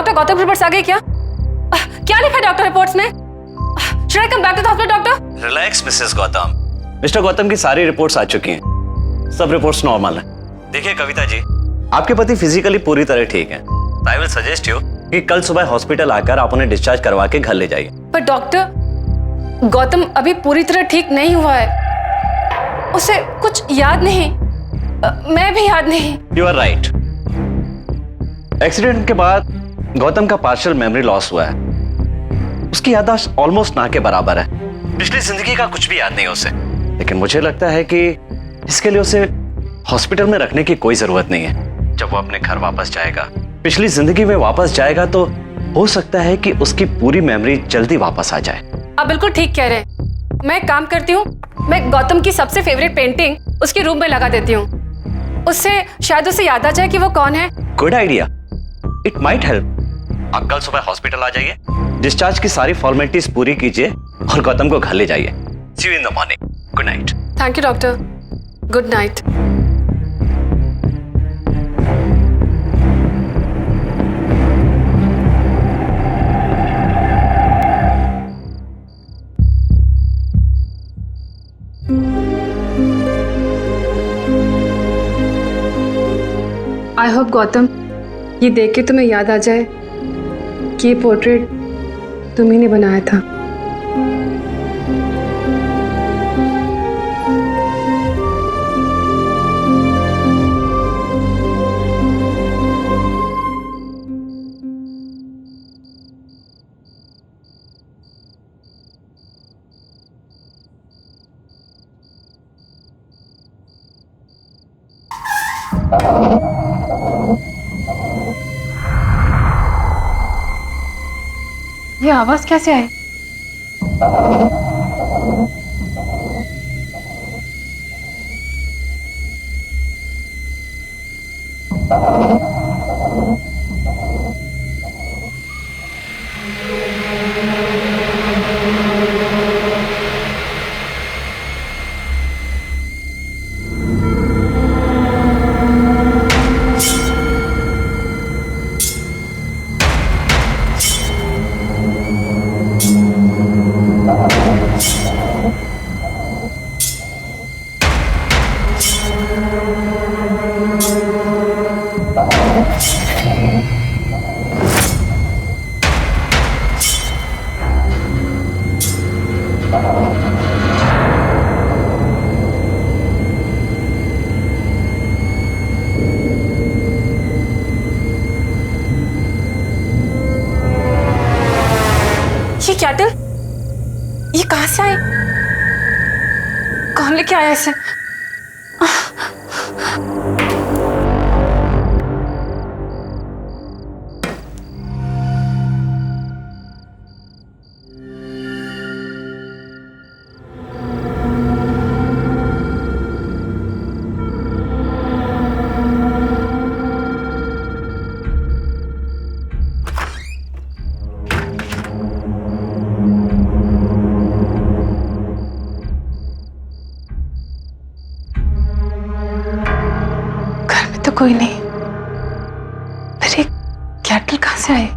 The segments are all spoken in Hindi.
डॉक्टर गौतम रिपोर्ट्स आ गई क्या? क्या लिखा है डॉक्टर रिपोर्ट्स में? Should I come back to the hospital, doctor? Relax Mrs Gautam. Mister Gautam की सारी रिपोर्ट्स आ चुकी हैं। सब रिपोर्ट्स नॉर्मल है। देखिए कविता जी, आपके पति फिजिकली पूरी तरह ठीक हैं। आई विल सजेस्ट यू कि कल सुबह हॉस्पिटल आकर आप उन्हें डिस्चार्ज करवा के घर ले जाइए। पर डॉक्टर, गौतम अभी पूरी तरह ठीक नहीं हुआ है। उसे कुछ याद नहीं, मैं भी याद नहीं। You are right. एक्सीडेंट के बाद गौतम का पार्शियल मेमोरी लॉस हुआ है। उसकी याददाश्त ऑलमोस्ट ना के बराबर है। पिछली जिंदगी का कुछ भी याद नहीं उसे। लेकिन मुझे लगता है कि इसके लिए उसे हॉस्पिटल में रखने की कोई जरूरत नहीं है। जब वो अपने घर वापस जाएगा, पिछली जिंदगी में वापस जाएगा, तो हो सकता है कि उसकी पूरी मेमोरी जल्दी वापस आ जाए। आप बिल्कुल ठीक कह रहे हैं। मैं एक काम करती हूँ, मैं गौतम की सबसे फेवरेट पेंटिंग उसके रूम में लगा देती हूँ। उससे शायद उसे याद आ जाए कि वो कौन है। Good idea, it might help. आप कल सुबह हॉस्पिटल आ जाइए, डिस्चार्ज की सारी फॉर्मेलिटीज पूरी कीजिए और गौतम को घर ले जाइए। See you in the morning. Good night. Thank you doctor. Good night. I hope Gautam, ये देख के तुम्हें याद आ जाए कि ये पोर्ट्रेट तुम्ही ने बनाया था। ये आवाज कैसे आई? ये कैटल, ये कहां से आए? कौन लेके आया इसे? तो कोई नहीं, फिर ये कैटल कहां से आए?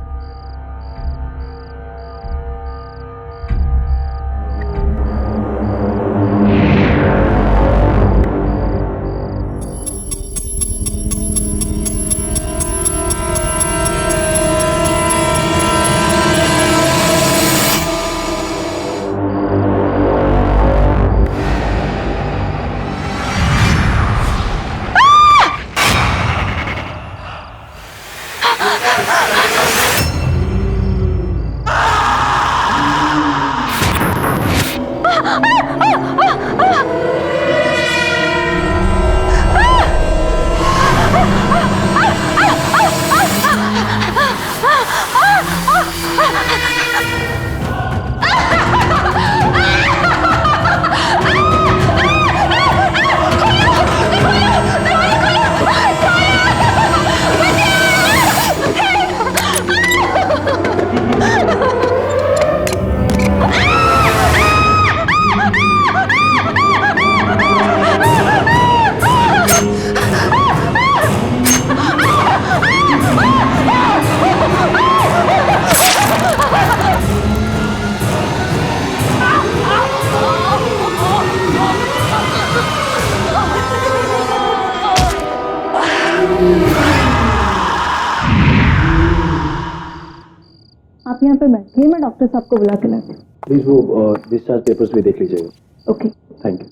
यहाँ पे बैठिए, मैं डॉक्टर साहब को बुला के लाती हूँ। प्लीज वो डिस्चार्ज पेपर्स भी देख लीजिएगा। ओके। Thank you.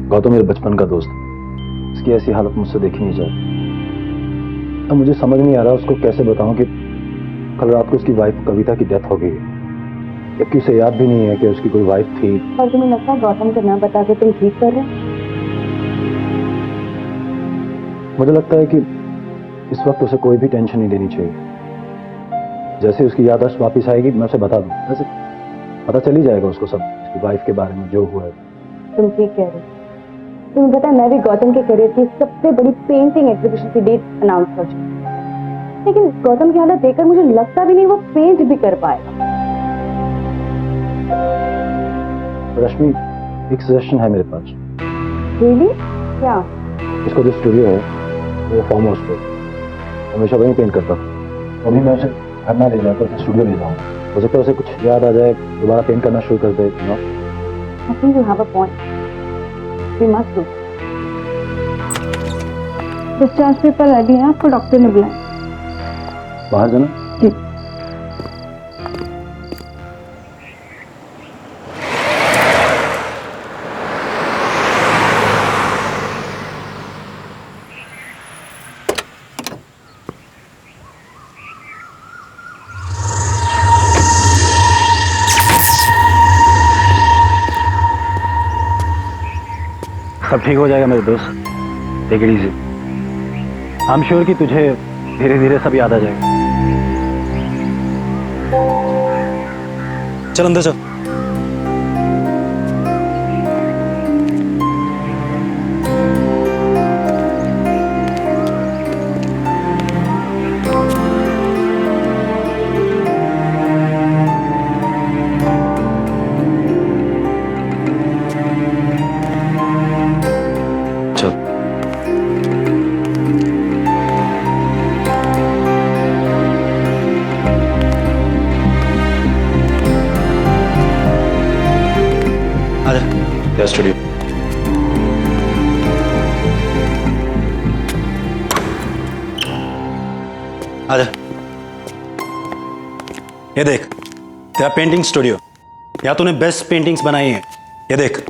गौतम मेरे बचपन का दोस्त है। इसकी ऐसी हालत मुझसे देखी नहीं जाती। अब मुझे समझ नहीं आ रहा उसको कैसे बताऊं कि कल रात को उसकी वाइफ कविता की डेथ हो गई, जबकि उसे याद भी नहीं है कि उसकी कोई वाइफ थी। और तुम्हें लगता है गौतम को ना बता के तुम ठीक कर रहे हो? मुझे लगता है कि इस वक्त उसे कोई भी टेंशन नहीं लेनी चाहिए। जैसे उसकी याददाश्त वापस आएगी मैं उसे बता दूं, वैसे पता चल ही जाएगा उसको सब उसकी वाइफ के बारे में जो हुआ है। तुम ठीक कह रहे हो। तुम्हें पता है मैं भी गौतम के करियर की सबसे बड़ी पेंटिंग एग्जीबिशन की डेट अनाउंस कर चुकी हूँ, लेकिन गौतम की हालत देखकर मुझे लगता भी नहीं वो पेंट भी कर पाएगा। रश्मि, एक सजेशन है मेरे पास। रियली? क्या? इसको जो स्टूडियो है वो फार्म हाउस पे हमेशा वहीं पेंट करता था। अभी मैं उसे घर ना ले जाकर उसे स्टूडियो ले जाऊँ, हो सकता है उसे कुछ याद आ जाए, दोबारा पेंट करना शुरू कर दे। I think you have a point. We must do. Discharge paper ready है, आपको डॉक्टर ने बुलाया। बाहर जाना? जी। सब ठीक हो जाएगा मेरे दोस्त, take it easy. I am sure कि तुझे धीरे धीरे सब याद आ जाएगा। चल अंदर चल। स्टूडियो आजा। ये देख तेरा पेंटिंग स्टूडियो, या तूने बेस्ट पेंटिंग्स बनाई हैं। ये देख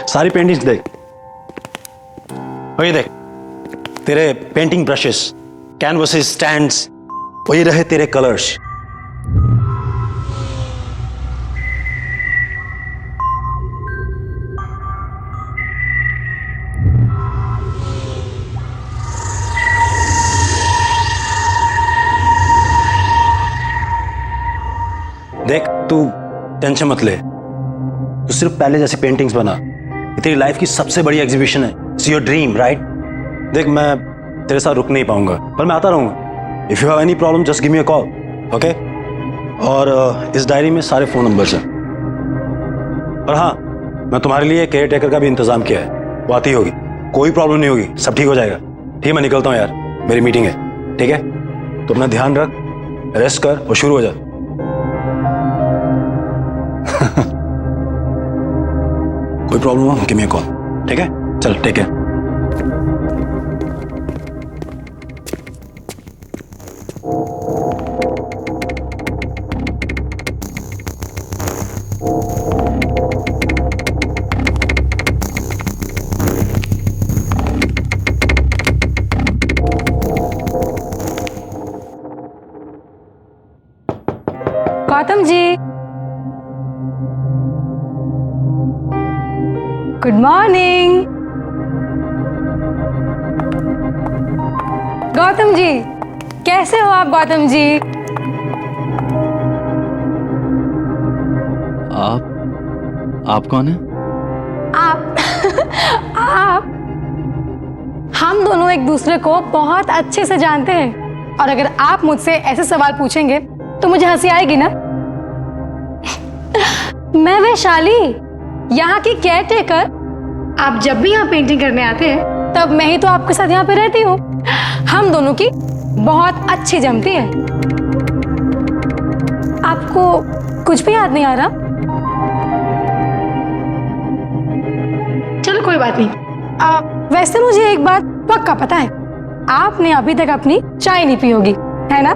सारी पेंटिंग्स देख, और ये देख तेरे पेंटिंग ब्रशेस, कैनवसेस, स्टैंड्स, वही रहे तेरे कलर्स। देख तू टेंशन मत ले, तू सिर्फ पहले जैसी पेंटिंग्स बना। ये तेरी लाइफ की सबसे बड़ी एग्जीबिशन है। It's your dream, right? देख मैं तेरे साथ रुक नहीं पाऊंगा, पर मैं आता रहूंगा। If you have any problem just give me a call, okay? और इस डायरी में सारे फोन नंबर्स हैं। और हाँ, मैं तुम्हारे लिए केयर टेकर का भी इंतजाम किया है, वो आती होगी। कोई प्रॉब्लम नहीं होगी, सब ठीक हो जाएगा। ठीक है, मैं निकलता हूँ यार, मेरी मीटिंग है। ठीक है, तो अपना ध्यान रख, रेस्ट कर और शुरू हो जा। कोई प्रॉब्लम हो गिव मी अ कॉल, ठीक है? चल take care. Gautam ji, good morning. Gautam ji, कैसे हो आप गौतम जी? आप कौन है? आप आप हम दोनों एक दूसरे को बहुत अच्छे से जानते हैं, और अगर आप मुझसे ऐसे सवाल पूछेंगे तो मुझे हंसी आएगी ना। मैं वैशाली, यहाँ की केयर टेकर। आप जब भी यहाँ पेंटिंग करने आते हैं तब मैं ही तो आपके साथ यहाँ पे रहती हूँ। हम दोनों की बहुत अच्छी जमती है। आपको कुछ भी याद नहीं आ रहा? बात नहीं। वैसे मुझे एक बात पक्का पता है, आपने अभी तक अपनी चाय नहीं पी होगी, है ना?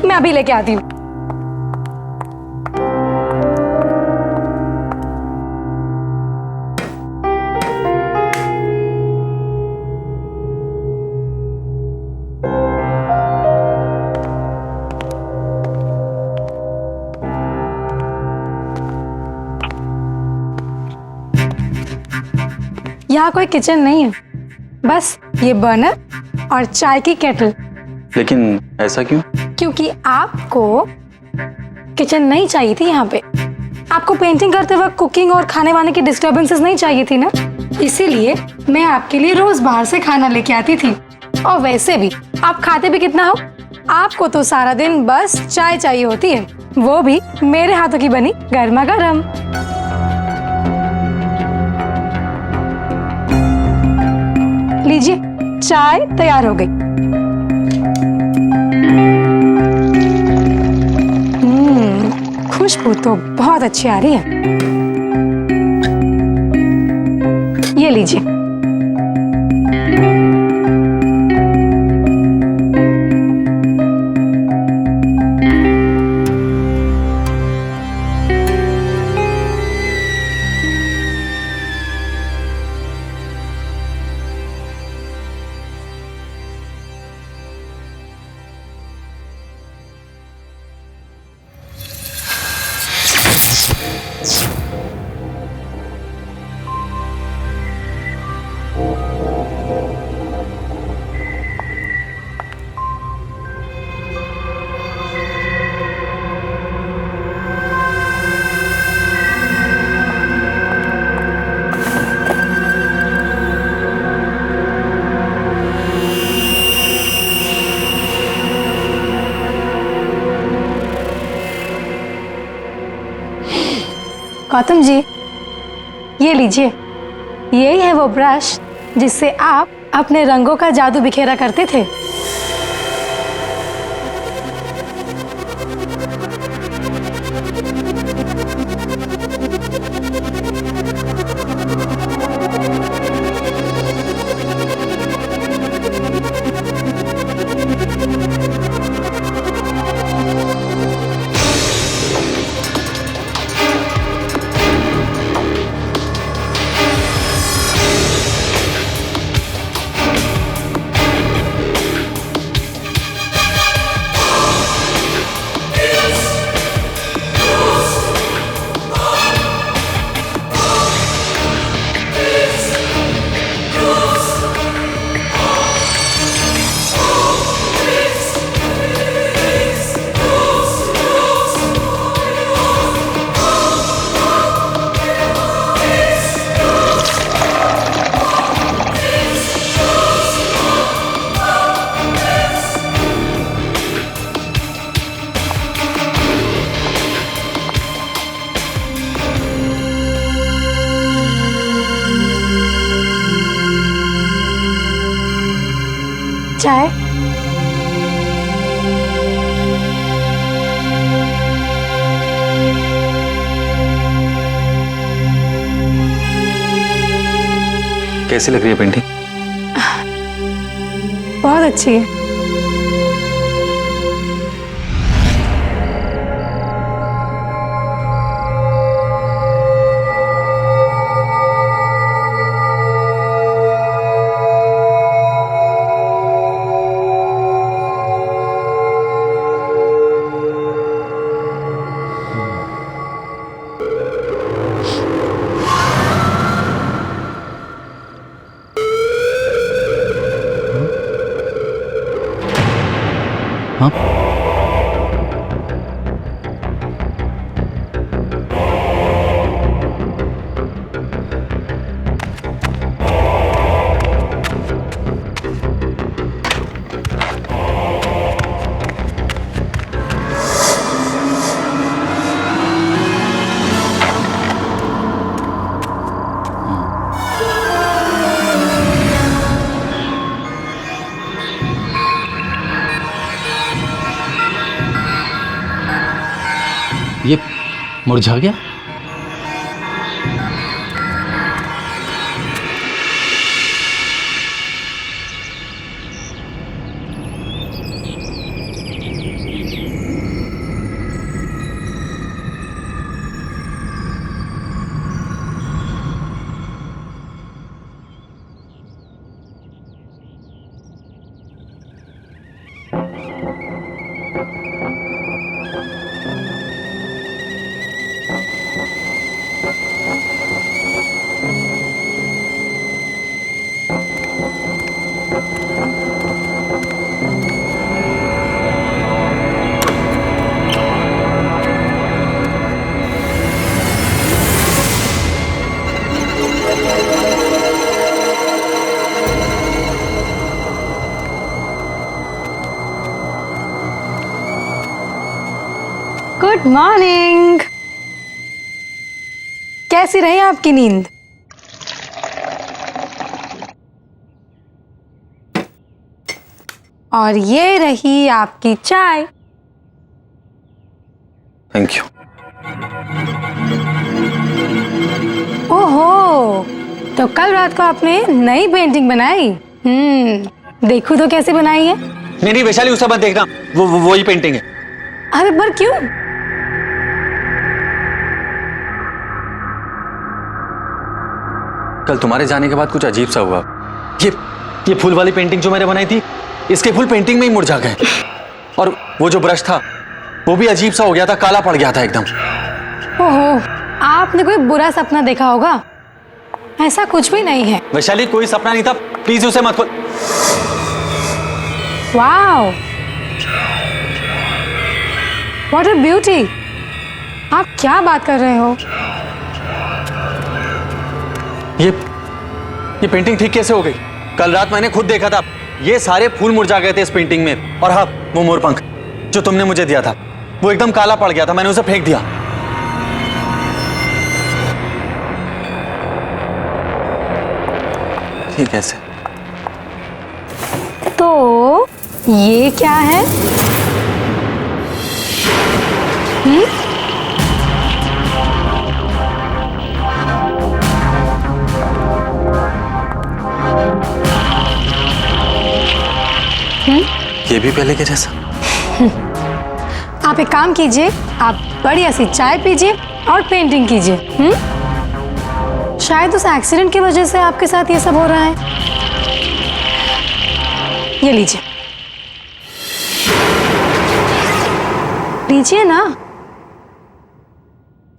मैं अभी लेके आती हूँ। यहाँ कोई किचन नहीं है, बस ये बर्नर और चाय की केटल। लेकिन ऐसा क्यों? क्योंकि आपको किचन नहीं चाहिए थी यहाँ पे। आपको पेंटिंग करते वक्त कुकिंग और खाने वाने की डिस्टर्बेंसेस नहीं चाहिए थी ना, इसीलिए मैं आपके लिए रोज बाहर से खाना लेके आती थी। और वैसे भी आप खाते भी कितना हो, आपको तो सारा दिन बस चाय चाहिए होती है, वो भी मेरे हाथों की बनी गर्मा गर्म। लीजिए, चाय तैयार हो गई। खुशबू तो बहुत अच्छी आ रही है। ये लीजिए। गौतम जी, ये लीजिए, यही है वो ब्रश जिससे आप अपने रंगों का जादू बिखेरा करते थे। चाय? कैसी लग रही है पेंटिंग? बहुत अच्छी है। हाँ? ये मुरझा गया? मॉर्निंग। कैसी रही आपकी नींद? और ये रही आपकी चाय। Thank you. ओहो, तो कल रात को आपने नई पेंटिंग बनाई? देखूं तो कैसे बनाई है? नहीं वैशाली, उसे मत देखना, वही पेंटिंग है। अरे पर क्यों? कल तुम्हारे जाने के बाद कुछ अजीब सा हुआ। ये फूल वाली पेंटिंग जो मैंने बनाई थी, इसके फूल पेंटिंग में ही मुरझा गए। और वो जो ब्रश था वो भी अजीब सा हो गया था, काला पड़ गया था एकदम। ओहो, आपने कोई बुरा सपना देखा होगा। ऐसा कुछ भी नहीं है। वैशाली, कोई सपना नहीं था, प्लीज उसे मत खोल। Wow, what a beauty. आप क्या बात कर रहे हो? ये पेंटिंग ठीक कैसे हो गई? कल रात मैंने खुद देखा था, ये सारे फूल मुरझा गए थे इस पेंटिंग में। और हाँ, वो मोरपंख जो तुमने मुझे दिया था वो एकदम काला पड़ गया था, मैंने उसे फेंक दिया। ये कैसे? तो ये क्या है? ये भी पहले के जैसा। आप एक काम कीजिए, आप बढ़िया सी चाय पीजिए और पेंटिंग कीजिए। शायद उस एक्सीडेंट की वजह से आपके साथ ये सब हो रहा है। ये लीजिए, लीजिए ना।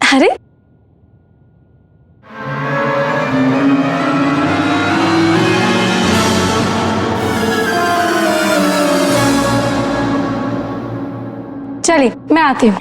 अरे चलिए, मैं आती हूँ।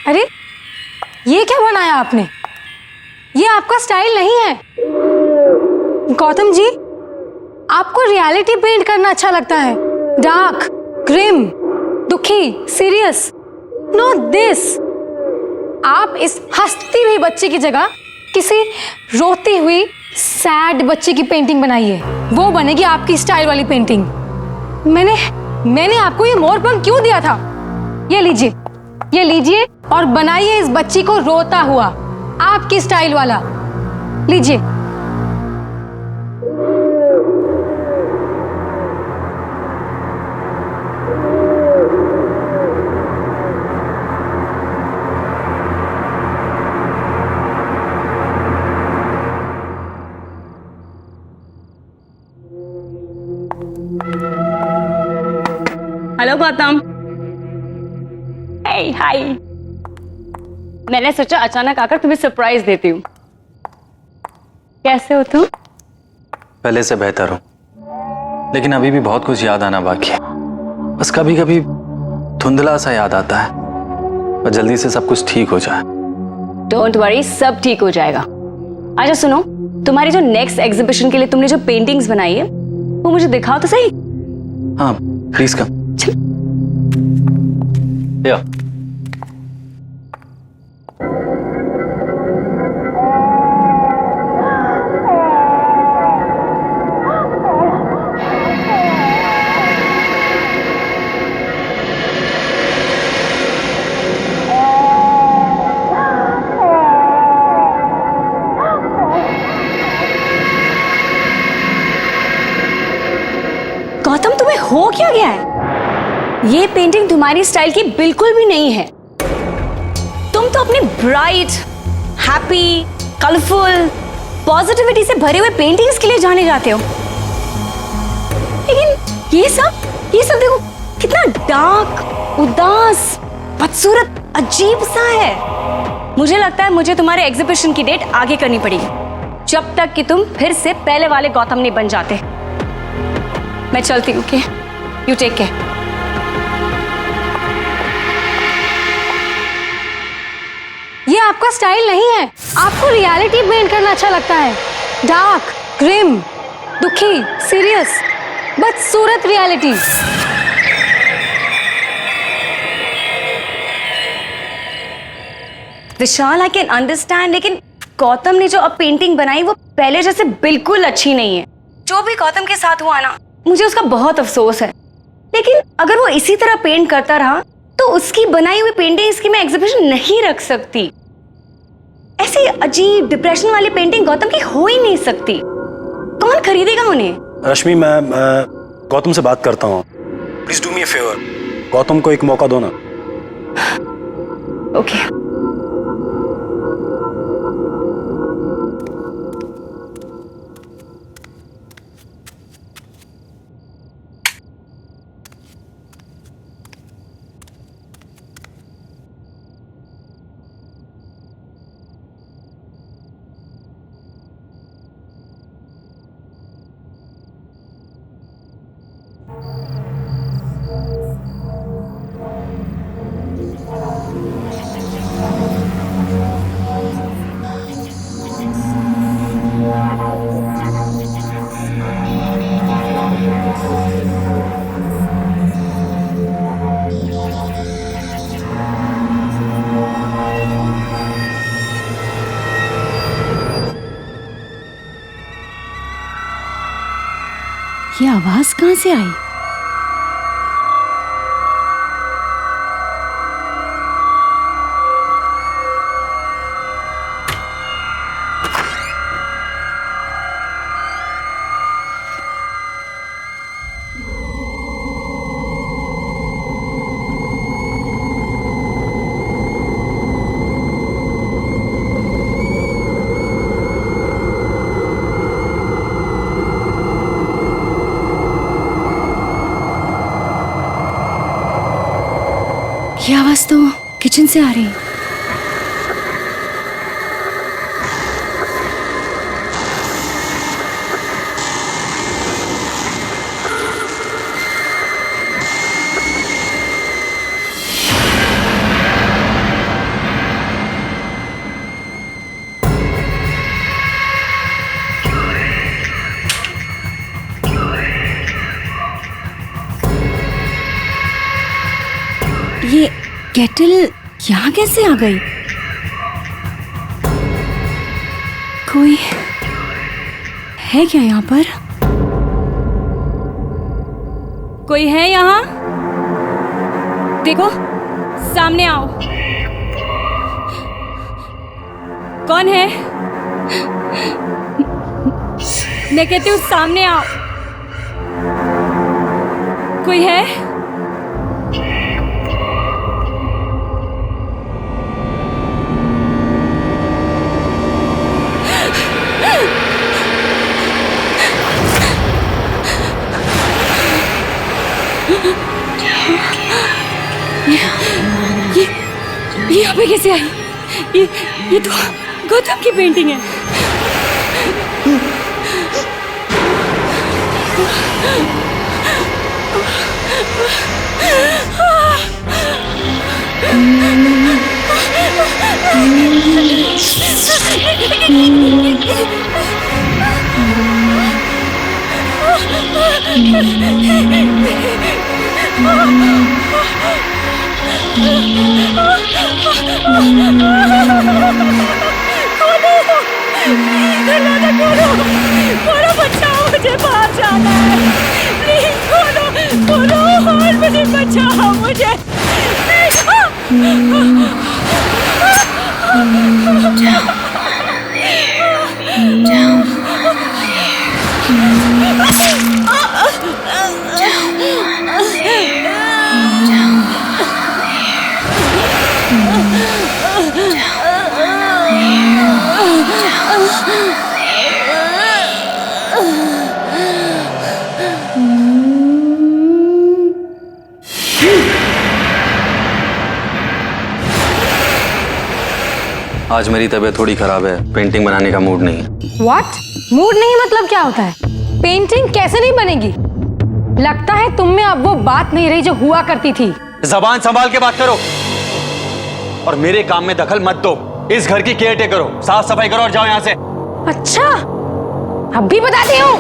अरे ये क्या बनाया आपने? ये आपका स्टाइल नहीं है। गौतम जी, आपको रियलिटी पेंट करना अच्छा लगता है। डार्क, ग्रिम, दुखी, सीरियस। No this. आप इस हंसती हुई बच्ची की जगह किसी रोती हुई सैड बच्ची की पेंटिंग बनाइए। वो बनेगी आपकी स्टाइल वाली पेंटिंग। मैंने आपको ये मोरपंख क्यों दिया था? ये लीजिए और बनाइए इस बच्ची को रोता हुआ, आपकी स्टाइल वाला। लीजिए। हेलो गौतम। हाय। मैंने सोचा अचानक आकर तुम्हें सरप्राइज देती हूँ। कैसे हो तुम? पहले से बेहतर हो, लेकिन अभी भी बहुत कुछ याद आना बाकी है। बस कभी कभी धुंधला सा याद आता है, पर जल्दी से सब कुछ ठीक हो जाए। डोंट वरी, सब ठीक हो जाएगा। अच्छा सुनो, तुम्हारी जो नेक्स्ट एग्जीबिशन के लिए तुमने जो पेंटिंग्स बनाई है वो मुझे दिखाओ तो सही। हाँ प्लीज कम। या हो क्या गया है? ये पेंटिंग तुम्हारी स्टाइल की बिल्कुल भी नहीं है। तुम तो अपनी ब्राइट, हैप्पी, कलरफुल, पॉजिटिविटी से भरे हुए पेंटिंग्स के लिए जाने जाते हो, लेकिन ये सब देखो कितना डार्क, उदास, बदसूरत, अजीब सा है। मुझे लगता है मुझे तुम्हारे एग्जीबिशन की डेट आगे करनी पड़ेगी, जब तक कि तुम फिर से पहले वाले गौतम नहीं बन जाते। मैं चलती हूँ, यू टेक केयर। ये आपका स्टाइल नहीं है। आपको रियलिटी पेंट करना अच्छा लगता है। डार्क, ग्रिम, दुखी, सीरियस, बदसूरत reality. Vishal, I can understand, लेकिन गौतम ने जो अब पेंटिंग बनाई वो पहले जैसे बिल्कुल अच्छी नहीं है। जो भी गौतम के साथ हुआ ना, मुझे उसका बहुत अफसोस है। लेकिन अगर वो इसी तरह पेंट करता रहा तो उसकी बनाई हुई पेंटिंग्स की मैं एग्जीबिशन नहीं रख सकती। ऐसी अजीब डिप्रेशन वाली पेंटिंग गौतम की हो ही नहीं सकती। कौन खरीदेगा उन्हें? रश्मि, मैं गौतम से बात करता हूँ। Please do me a favour, Gautam को एक मौका दो ना। ओके। ये आवाज कहां से आई? ये आवाज तो किचन से आ रही है। ये केटल यहाँ कैसे आ गई? कोई है क्या यहाँ पर? कोई है यहाँ? देखो, सामने आओ। कौन है? मैं कहती हूँ सामने आओ। कोई है? ये यहाँ पे कैसे आई? ये तो गौतम की पेंटिंग है। खोलो, बचाओ, मुझे बाहर जाना है। प्लीज खोलो, और मुझे बचाओ, मुझे। आज मेरी तबीयत थोड़ी खराब है, पेंटिंग बनाने का मूड नहीं है। व्हाट? मूड नहीं मतलब क्या होता है? पेंटिंग कैसे नहीं बनेगी? लगता है तुम में अब वो बात नहीं रही जो हुआ करती थी। जबान संभाल के बात करो और मेरे काम में दखल मत दो। इस घर की केयर टेकर करो, साफ सफाई करो और जाओ यहाँ से। अच्छा, अब भी बताती हूँ।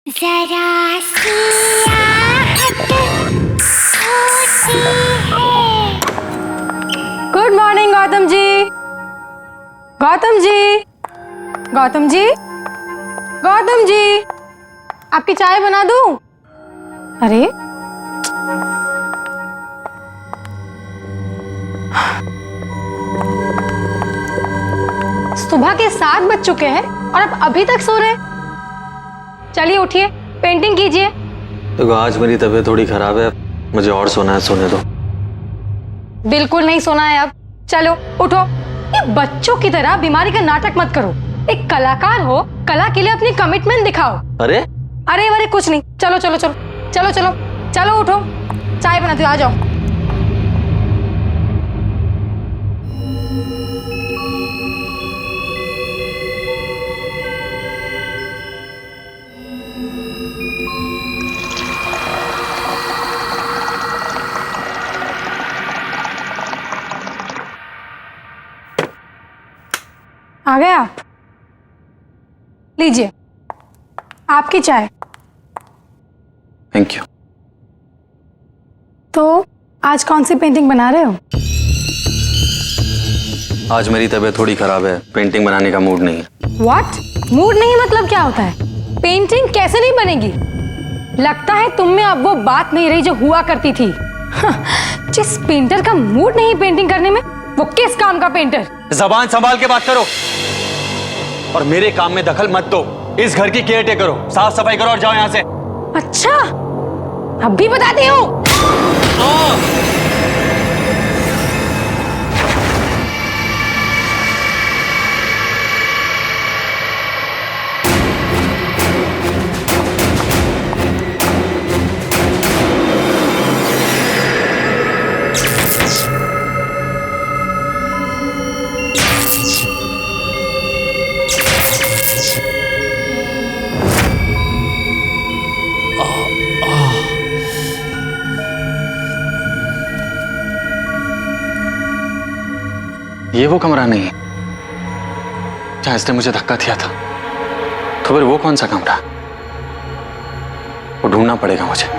जरा सी आहट होती है। Good morning Gautam ji. गौतम जी, गौतम जी, गौतम जी, आपकी चाय बना दूं? अरे सुबह के 7 बज चुके हैं और आप अभी तक सो रहे हैं। चलिए उठिए, पेंटिंग कीजिए। देखो आज मेरी तबीयत थोड़ी खराब है, मुझे और सोना है, सोने दो। बिल्कुल नहीं सोना है अब। चलो उठो। ये बच्चों की तरह बीमारी का नाटक मत करो। एक कलाकार हो, कला के लिए अपनी कमिटमेंट दिखाओ। अरे अरे वरे कुछ नहीं। चलो चलो चलो चलो चलो चलो उठो, चाय बनाती हूँ, आ जाओ। आ गए आप? लीजिए आपकी चाय। Thank you. तो आज कौन सी पेंटिंग बना रहे हो? आज मेरी तबीयत थोड़ी खराब है, पेंटिंग बनाने का मूड नहीं है। व्हाट? मूड नहीं मतलब क्या होता है? पेंटिंग कैसे नहीं बनेगी? लगता है तुम में अब वो बात नहीं रही जो हुआ करती थी। जिस पेंटर का मूड नहीं पेंटिंग करने में, वो किस काम का पेंटर? जबान संभाल के बात करो और मेरे काम में दखल मत दो। इस घर की केयर टेकर करो, साफ सफाई करो और जाओ यहाँ से। अच्छा, अब भी बताती हूँ। ये वो कमरा नहीं है जहां इसने मुझे धक्का दिया था। तो फिर वो कौन सा कमरा? वो ढूंढना पड़ेगा मुझे।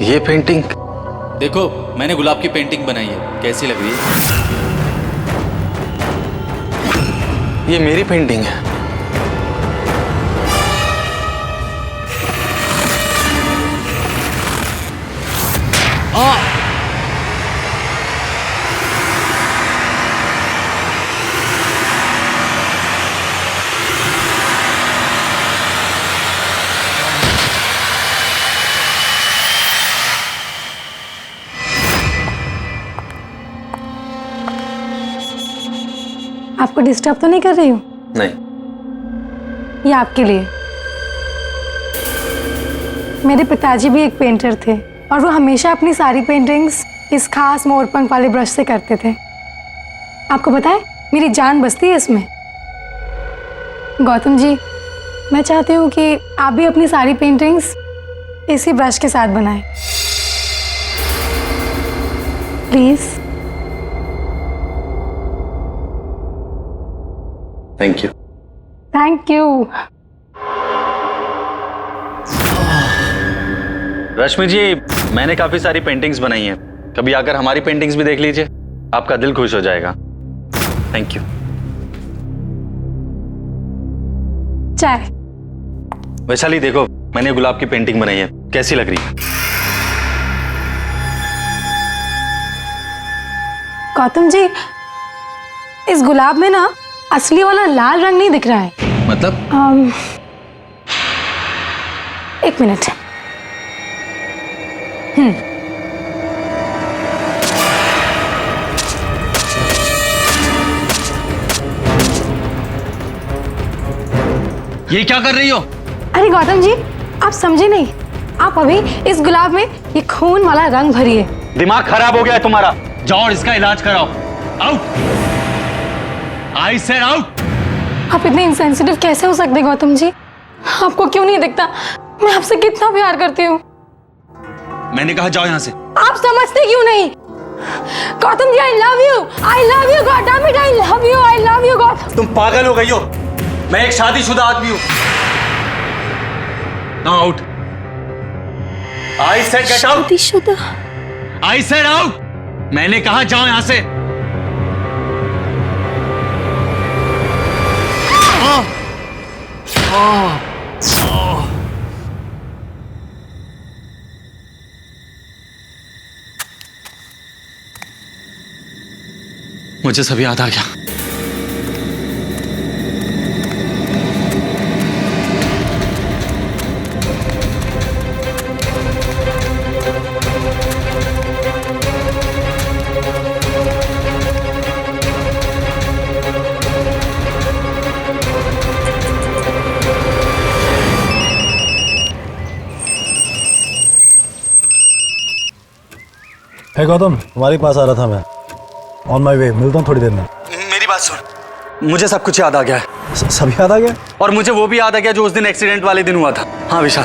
ये पेंटिंग देखो, मैंने गुलाब की पेंटिंग बनाई है, कैसी लग रही है? ये मेरी पेंटिंग है। आपको डिस्टर्ब तो नहीं कर रही हूँ? नहीं। ये आपके लिए। मेरे पिताजी भी एक पेंटर थे और वो हमेशा अपनी सारी पेंटिंग्स इस खास मोरपंख वाले ब्रश से करते थे। आपको पता है मेरी जान बसती है इसमें। गौतम जी, मैं चाहती हूँ कि आप भी अपनी सारी पेंटिंग्स इसी ब्रश के साथ बनाएं। Please. Thank you. Thank you. Rashmi ji, मैंने काफी सारी पेंटिंग्स बनाई हैं, कभी आकर हमारी पेंटिंग्स भी देख लीजिए, आपका दिल खुश हो जाएगा। Thank you. चाय। वैशाली देखो, मैंने गुलाब की पेंटिंग बनाई है, कैसी लग रही है? गौतम जी, इस गुलाब में ना असली वाला लाल रंग नहीं दिख रहा है। मतलब? एक मिनट। ये क्या कर रही हो? अरे गौतम जी, आप समझे नहीं। आप अभी इस गुलाब में ये खून वाला रंग भरिए। दिमाग खराब हो गया है तुम्हारा। जाओ और इसका इलाज कराओ। आउट। I said out. आप इतने इंसेंसिटिव कैसे हो सकते गौतम जी? आपको क्यों नहीं दिखता मैं आपसे कितना प्यार करती हूँ? मैंने कहा जाओ यहाँ से। आप समझते क्यों नहीं? Gautam ji, I love you Gautam, I love you Gautam. तुम पागल हो गई हो। मैं एक शादीशुदा आदमी हूँ। Now out. I said get out. शादीशुदा। I said out. मैंने कहा जाओ यहाँ से। मुझे सब याद आ गया। हे गौतम, तुम्हारे पास आ रहा था मैं। ऑन माई वे, मिलता हूँ थोड़ी देर में। मेरी बात सुन, मुझे सब कुछ याद आ गया है। सब याद आ गया? और मुझे वो भी याद आ गया जो उस दिन एक्सीडेंट वाले दिन हुआ था। हाँ विशाल,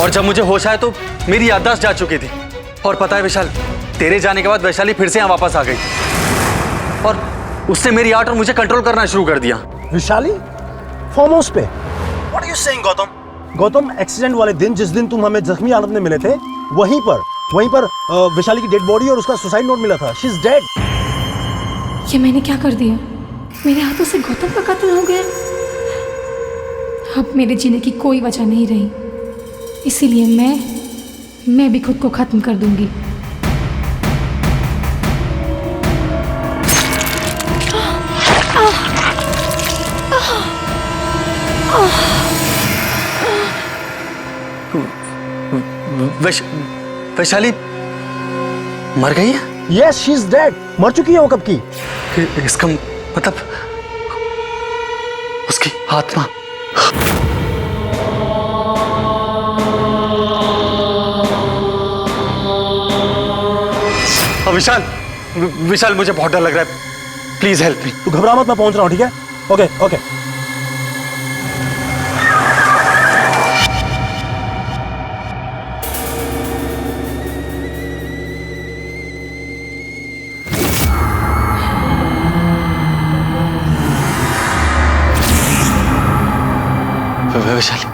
और जब मुझे होश आया तो मेरी याददाश्त जा चुकी थी। और पता है विशाल, तेरे जाने के बाद वैशाली फिर से यहाँ वापस आ गई और उसने मेरी आर्ट और मुझे कंट्रोल करना शुरू कर दिया। विशाली फार्म हाउस पे? What are you saying Gautam? Gautam, accident वाले दिन जिस दिन तुम हमें जख्मी हालत में मिले थे, वहीं पर विशाली की डेड बॉडी और उसका सुसाइड नोट मिला था। She is dead. ये मैंने क्या कर दिया? मेरे हाथों से गौतम का कत्ल हो गया। अब मेरे जीने की कोई वजह नहीं रही, इसीलिए मैं भी खुद को खत्म कर दूंगी। वैशाली मर गई है? Yes, she is dead. मर चुकी है वो कब की। इसका मतलब उसकी आत्मा। विशाल, विशाल मुझे बहुत डर लग रहा है, प्लीज हेल्प मी। तू घबरा मत, मैं पहुंच रहा हूँ, ठीक है? Okay okay. वैशाली,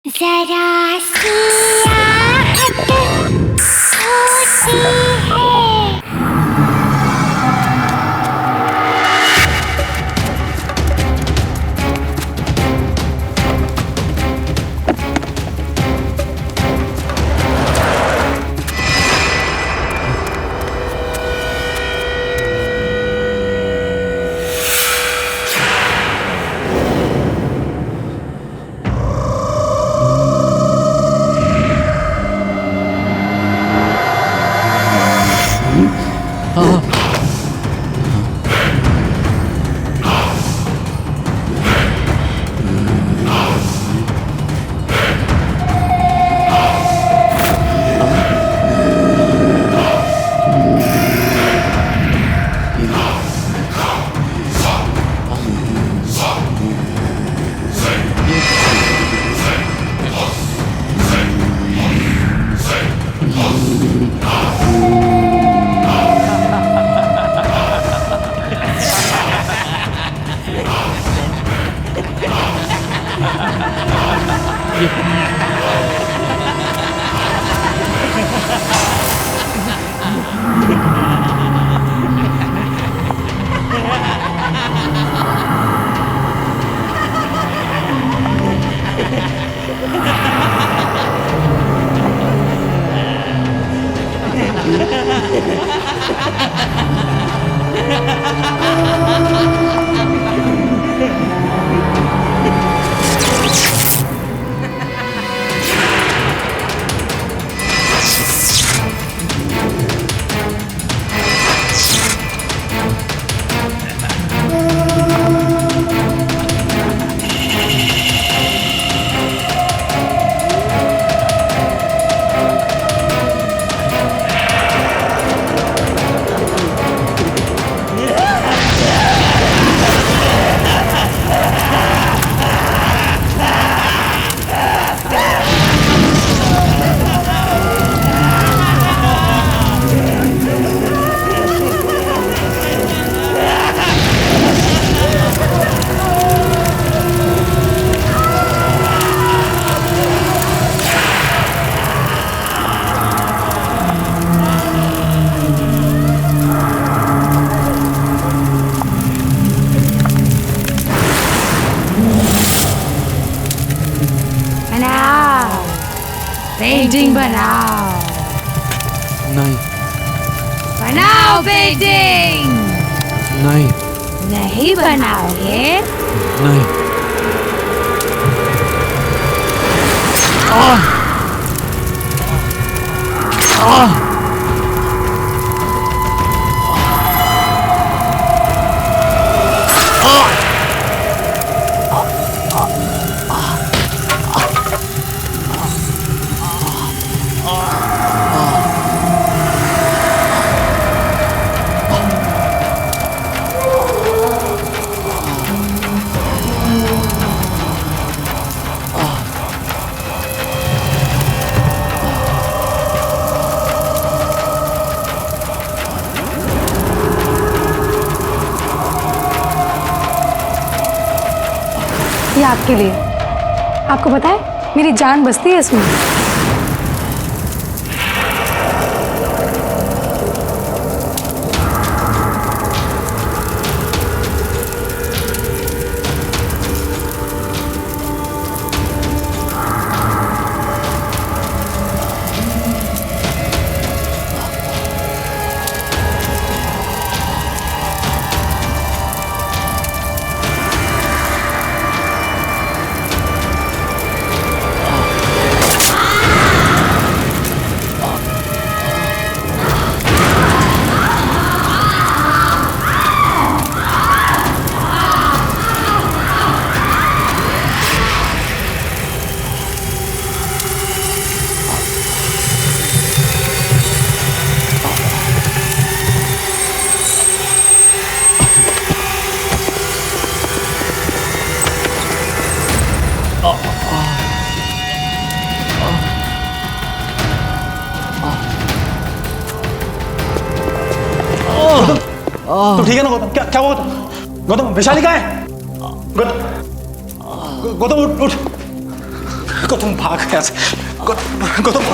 जरा सी आहट होती है। पेंटिंग बनाओ। नहीं बनाओ पेंटिंग। नहीं नहीं बनाओगे? नहीं। ये आपके लिए। आपको पता है मेरी जान बसती है इसमें। तू ठीक है ना गौतम? क्या क्या हुआ गौतम? गौतम वैशाली कहाँ है? गौतम उठ उठ। गौतम भाग यहाँ से। गौतम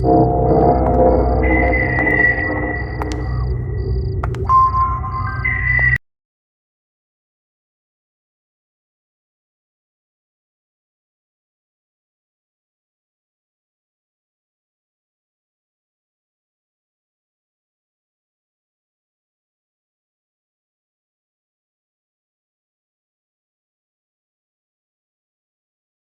Oh.